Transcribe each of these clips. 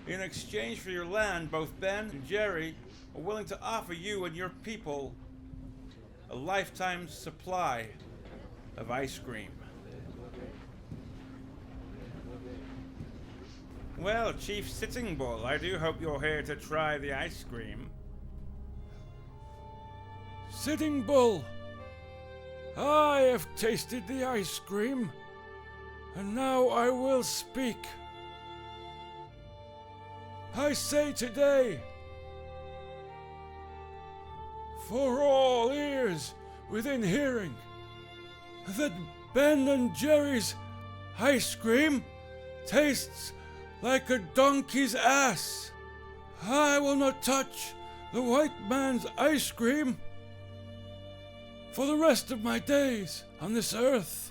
In exchange for your land, both Ben and Jerry are willing to offer you and your people a lifetime supply of ice cream. Well, Chief Sitting Bull, I do hope you're here to try the ice cream. Sitting Bull, I have tasted the ice cream, and now I will speak. I say today, for all ears within hearing, that Ben and Jerry's ice cream tastes like a donkey's ass. I will not touch the white man's ice cream for the rest of my days on this earth.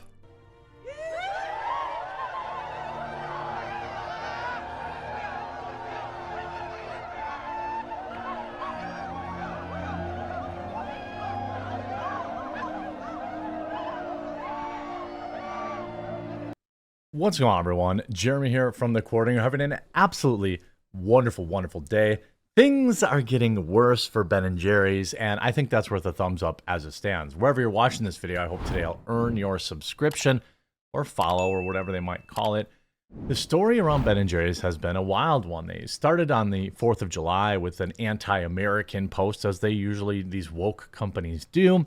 What's going on, everyone? Jeremy here from the Quartering. You're having an absolutely wonderful, wonderful day. Things are getting worse for Ben and Jerry's, and I think that's worth a thumbs up as it stands. Wherever you're watching this video, I hope today I'll earn your subscription or follow or whatever they might call it. The story around Ben and Jerry's has been a wild one. They started on the 4th of July with an anti-American post, as they usually, these woke companies do,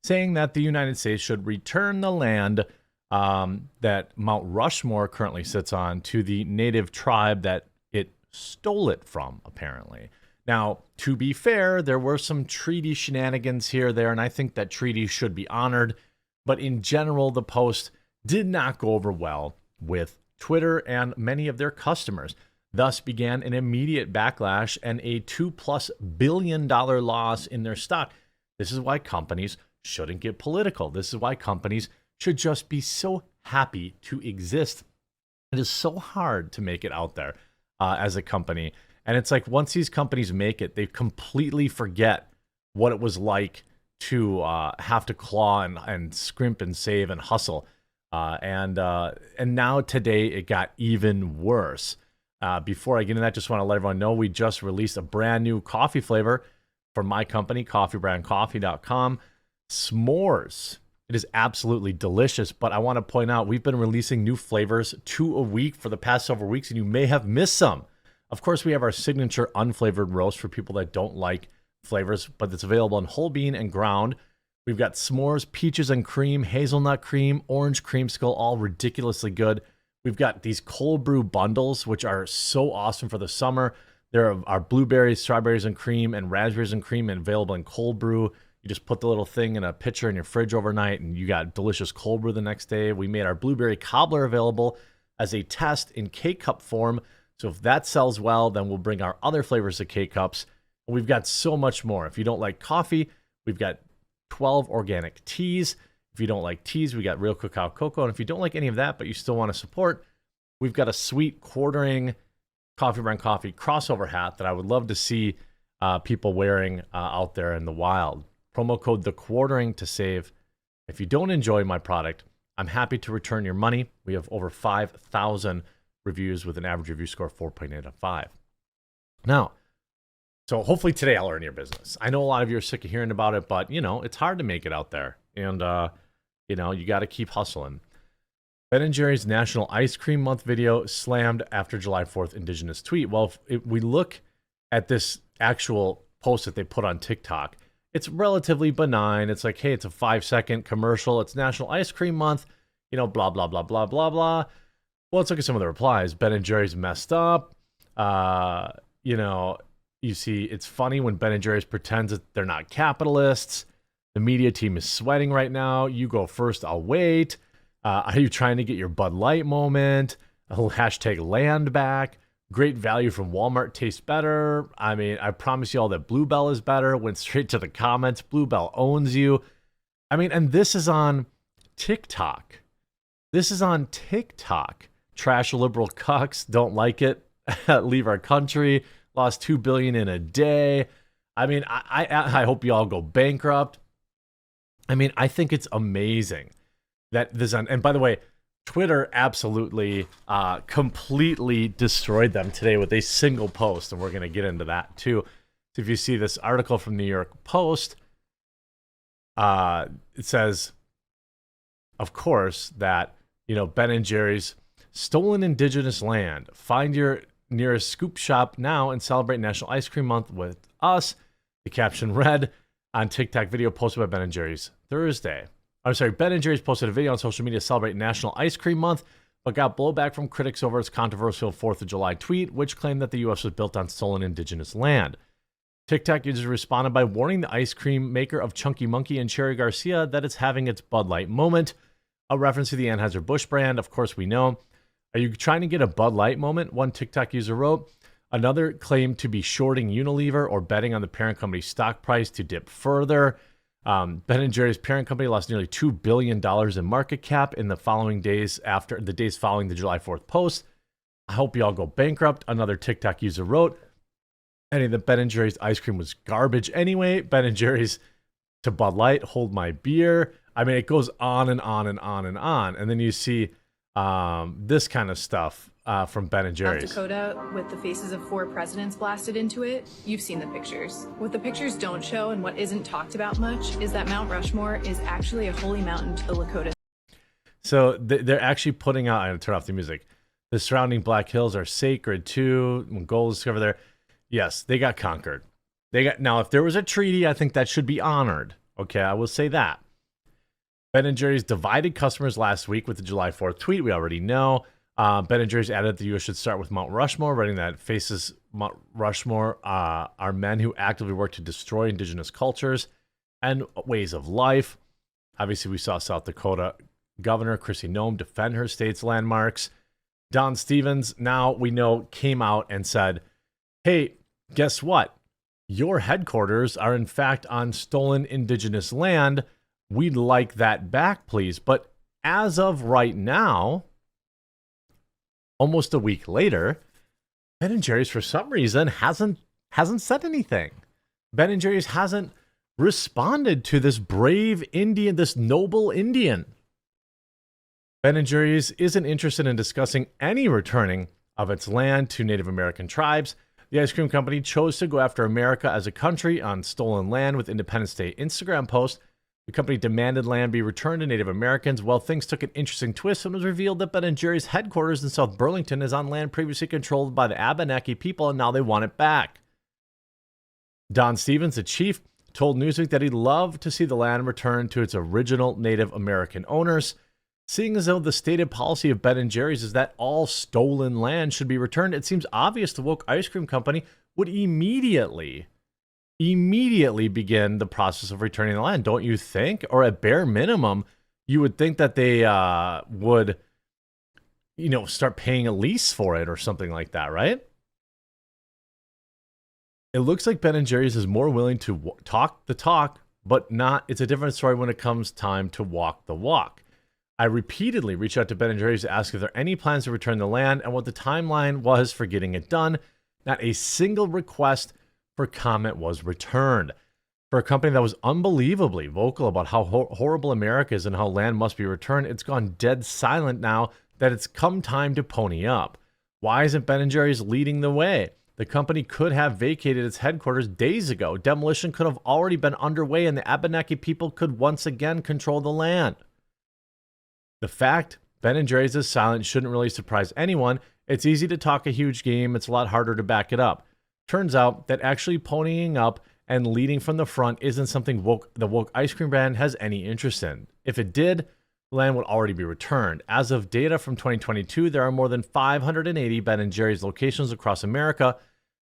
saying that the United States should return the land that Mount Rushmore currently sits on to the native tribe that it stole it from, apparently. Now, to be fair, there were some treaty shenanigans here, there, and I think that treaties should be honored. But in general, the post did not go over well with Twitter and many of their customers. Thus began an immediate backlash and a $2+ billion loss in their stock. This is why companies shouldn't get political. This is why companies should just be so happy to exist. It is so hard to make it out there as a company. And it's like once these companies make it, they completely forget what it was like to have to claw and scrimp and save and hustle. And now today it got even worse. Before I get into that, just want to let everyone know we just released a brand new coffee flavor from my company, coffeebrandcoffee.com. S'mores. It is absolutely delicious, but I want to point out we've been releasing new flavors 2 a week for the past several weeks, and you may have missed some. Of course, we have our signature unflavored roast for people that don't like flavors, but it's available in whole bean and ground. We've got s'mores, peaches and cream, hazelnut cream, orange creamsicle, all ridiculously good. We've got these cold brew bundles, which are so awesome for the summer. There are blueberries, strawberries and cream, and raspberries and cream, and available in cold brew. You just put the little thing in a pitcher in your fridge overnight, and you got delicious cold brew the next day. We made our blueberry cobbler available as a test in K-Cup form. So if that sells well, then we'll bring our other flavors to K-Cups. And we've got so much more. If you don't like coffee, we've got 12 organic teas. If you don't like teas, we got real cacao cocoa. And if you don't like any of that, but you still want to support, we've got a sweet Quartering Coffee Brand Coffee crossover hat that I would love to see people wearing out there in the wild. Promo code TheQuartering to save. If you don't enjoy my product, I'm happy to return your money. We have over 5,000 reviews with an average review score of 4.8 out of 5. Now, so hopefully today I'll earn your business. I know a lot of you are sick of hearing about it, but, you know, it's hard to make it out there. And, you know, you got to keep hustling. Ben & Jerry's National Ice Cream Month video slammed after July 4th Indigenous tweet. Well, if we look at this actual post that they put on TikTok, it's relatively benign. It's like, hey, it's a 5-second commercial. It's National Ice Cream Month, you know, blah, blah, blah, blah, blah, blah. Well, let's look at some of the replies. Ben & Jerry's messed up. You know, you see, it's funny when Ben & Jerry's pretends that they're not capitalists. The media team is sweating right now. You go first, I'll wait. Are you trying to get your Bud Light moment? Hashtag land back. Great value from Walmart tastes better. I mean, I promise you all that Bluebell is better. Went straight to the comments. Bluebell owns you. I mean, and this is on TikTok. This is on TikTok. Trash liberal cucks. Don't like it. Leave our country. Lost $2 billion in a day. I mean, I hope you all go bankrupt. I mean, I think it's amazing that this, and by the way, Twitter absolutely completely destroyed them today with a single post, and we're going to get into that too. So if you see this article from New York Post, it says, of course, that, Ben and Jerry's stolen indigenous land. Find your nearest scoop shop now and celebrate National Ice Cream Month with us. The caption read on TikTok video posted by Ben and Jerry's Thursday. Ben and Jerry's posted a video on social media to celebrate National Ice Cream Month, but got blowback from critics over its controversial 4th of July tweet, which claimed that the U.S. was built on stolen indigenous land. TikTok users responded by warning the ice cream maker of Chunky Monkey and Cherry Garcia that it's having its Bud Light moment, a reference to the Anheuser-Busch brand, of course we know. Are you trying to get a Bud Light moment? One TikTok user wrote. Another claimed to be shorting Unilever or betting on the parent company's stock price to dip further. Ben & Jerry's parent company lost nearly $2 billion in market cap in the following days after the days following the July 4th post. I hope you all go bankrupt. Another TikTok user wrote, any the Ben & Jerry's ice cream was garbage anyway. Ben & Jerry's to Bud Light, hold my beer. I mean, it goes on and on and on and on. And then you see this kind of stuff from Ben & Jerry's. South Dakota with the faces of 4 presidents blasted into it. You've seen the pictures. What the pictures don't show and what isn't talked about much is that Mount Rushmore is actually a holy mountain to the Lakota. So they're actually putting out, I'm going to turn off the music. The surrounding Black Hills are sacred too. When gold is discovered there. Yes, they got conquered. Now, if there was a treaty, I think that should be honored. Okay, I will say that. Ben & Jerry's divided customers last week with the July 4th tweet. We already know. Ben & Jerry's added that the U.S. should start with Mount Rushmore, writing that faces Mount Rushmore are men who actively work to destroy indigenous cultures and ways of life. Obviously, we saw South Dakota Governor Kristi Noem defend her state's landmarks. Don Stevens, now we know, came out and said, hey, guess what? Your headquarters are in fact on stolen indigenous land. We'd like that back, please. But as of right now, almost a week later, Ben & Jerry's for some reason hasn't said anything. Ben & Jerry's hasn't responded to this brave Indian, this noble Indian. Ben & Jerry's isn't interested in discussing any returning of its land to Native American tribes. The ice cream company chose to go after America as a country on stolen land with Independence Day Instagram post. The company demanded land be returned to Native Americans. Well, things took an interesting twist when it was revealed that Ben & Jerry's headquarters in South Burlington is on land previously controlled by the Abenaki people, and now they want it back. Don Stevens, the chief, told Newsweek that he'd love to see the land returned to its original Native American owners. Seeing as though the stated policy of Ben & Jerry's is that all stolen land should be returned, it seems obvious the woke ice cream company would immediately begin the process of returning the land, don't you think? Or at bare minimum, you would think that they would, start paying a lease for it or something like that, right? It looks like Ben & Jerry's is more willing to talk the talk, but not. It's a different story when it comes time to walk the walk. I repeatedly reached out to Ben & Jerry's to ask if there are any plans to return the land and what the timeline was for getting it done. Not a single request for comment was returned. For a company that was unbelievably vocal about how horrible America is and how land must be returned, it's gone dead silent now that it's come time to pony up. Why isn't Ben & Jerry's leading the way? The company could have vacated its headquarters days ago. Demolition could have already been underway and the Abenaki people could once again control the land. The fact Ben & Jerry's is silent shouldn't really surprise anyone. It's easy to talk a huge game. It's a lot harder to back it up. Turns out that actually ponying up and leading from the front isn't something the woke ice cream brand has any interest in. If it did, the land would already be returned. As of data from 2022, there are more than 580 Ben & Jerry's locations across America,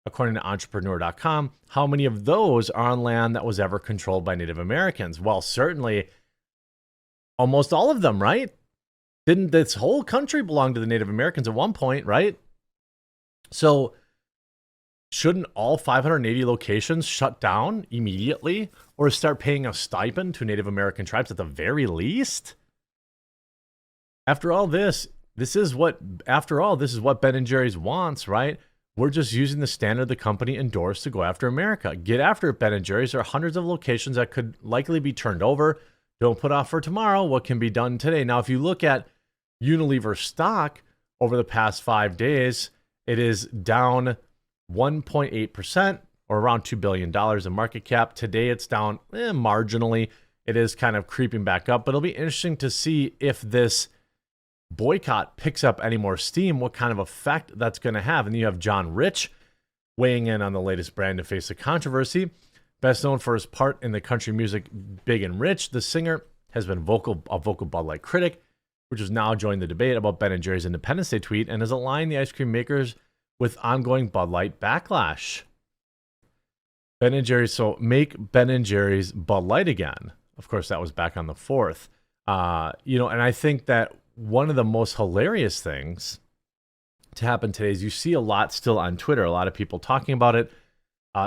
according to entrepreneur.com. How many of those are on land that was ever controlled by Native Americans? Well, certainly almost all of them, right? Didn't this whole country belong to the Native Americans at one point, right? So shouldn't all 580 locations shut down immediately or start paying a stipend to Native American tribes at the very least? After all this is what Ben & Jerry's wants, right? We're just using the standard the company endorsed to go after America. Get after it, Ben & Jerry's. There are hundreds of locations that could likely be turned over. Don't put off for tomorrow what can be done today. Now, if you look at Unilever stock over the past 5 days, it is down 1.8%, or around $2 billion in market cap. Today it's down marginally. It is kind of creeping back up, but it'll be interesting to see if this boycott picks up any more steam, what kind of effect that's going to have. And you have John Rich weighing in on the latest brand to face the controversy. Best known for his part in the country music Big and Rich, the singer has been a vocal Bud Light critic, which has now joined the debate about Ben & Jerry's Independence Day tweet and has aligned the ice cream makers with ongoing Bud Light backlash. Ben & Jerry's, so make Ben & Jerry's Bud Light again. Of course, that was back on the 4th. And I think that one of the most hilarious things to happen today is you see a lot still on Twitter, a lot of people talking about it.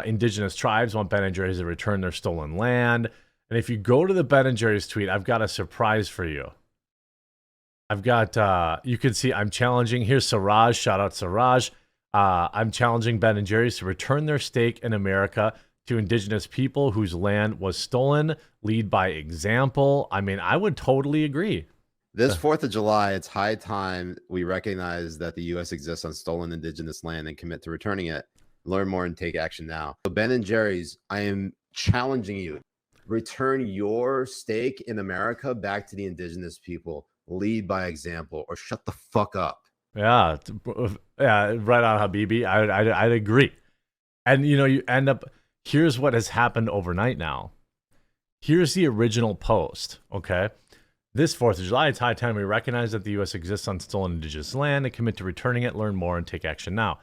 Indigenous tribes want Ben & Jerry's to return their stolen land. And if you go to the Ben & Jerry's tweet, I've got a surprise for you. I've got, you can see I'm challenging, here's Siraj, shout out Siraj. I'm challenging Ben & Jerry's to return their stake in America to indigenous people whose land was stolen. Lead by example. I mean, I would totally agree. This 4th of July, it's high time we recognize that the U.S. exists on stolen indigenous land and commit to returning it. Learn more and take action now. So Ben & Jerry's, I am challenging you. Return your stake in America back to the indigenous people. Lead by example, or shut the fuck up. Yeah, right on, Habibi. I'd agree. And, you end up, here's what has happened overnight now. Here's the original post, okay? This 4th of July, it's high time we recognize that the U.S. exists on stolen indigenous land and commit to returning it, learn more, and take action now.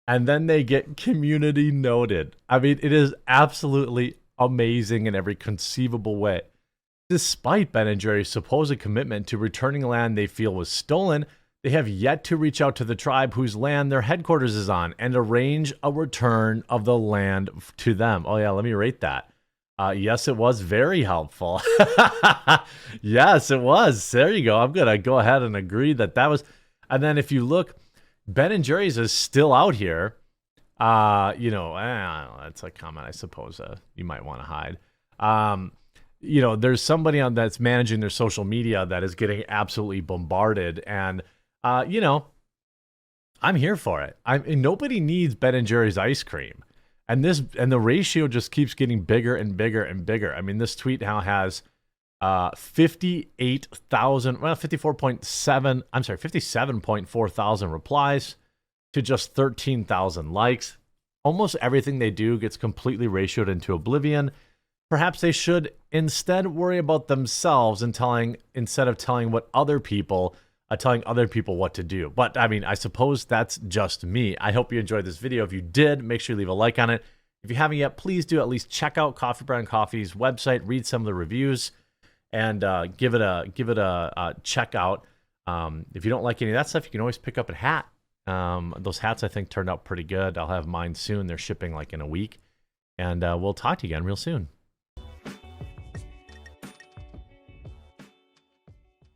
And then they get community noted. I mean, it is absolutely amazing in every conceivable way. Despite Ben & Jerry's supposed commitment to returning land they feel was stolen, they have yet to reach out to the tribe whose land their headquarters is on and arrange a return of the land to them. Oh yeah, let me rate that. Yes, it was very helpful. Yes, it was. There you go. I'm going to go ahead and agree that was. And then if you look, Ben & Jerry's is still out here. That's a comment I suppose you might want to hide. There's somebody that's managing their social media that is getting absolutely bombarded. And, I'm here for it. Nobody needs Ben & Jerry's ice cream. And the ratio just keeps getting bigger and bigger and bigger. I mean, this tweet now has 57.4 thousand replies to just 13,000 likes. Almost everything they do gets completely ratioed into oblivion. Perhaps they should instead worry about themselves and instead of telling other people what to do. But I mean, I suppose that's just me. I hope you enjoyed this video. If you did, make sure you leave a like on it. If you haven't yet, please do at least check out Coffee Brand Coffee's website, read some of the reviews, and give it a check out. If you don't like any of that stuff, you can always pick up a hat. Those hats I think turned out pretty good. I'll have mine soon. They're shipping like in a week, and we'll talk to you again real soon.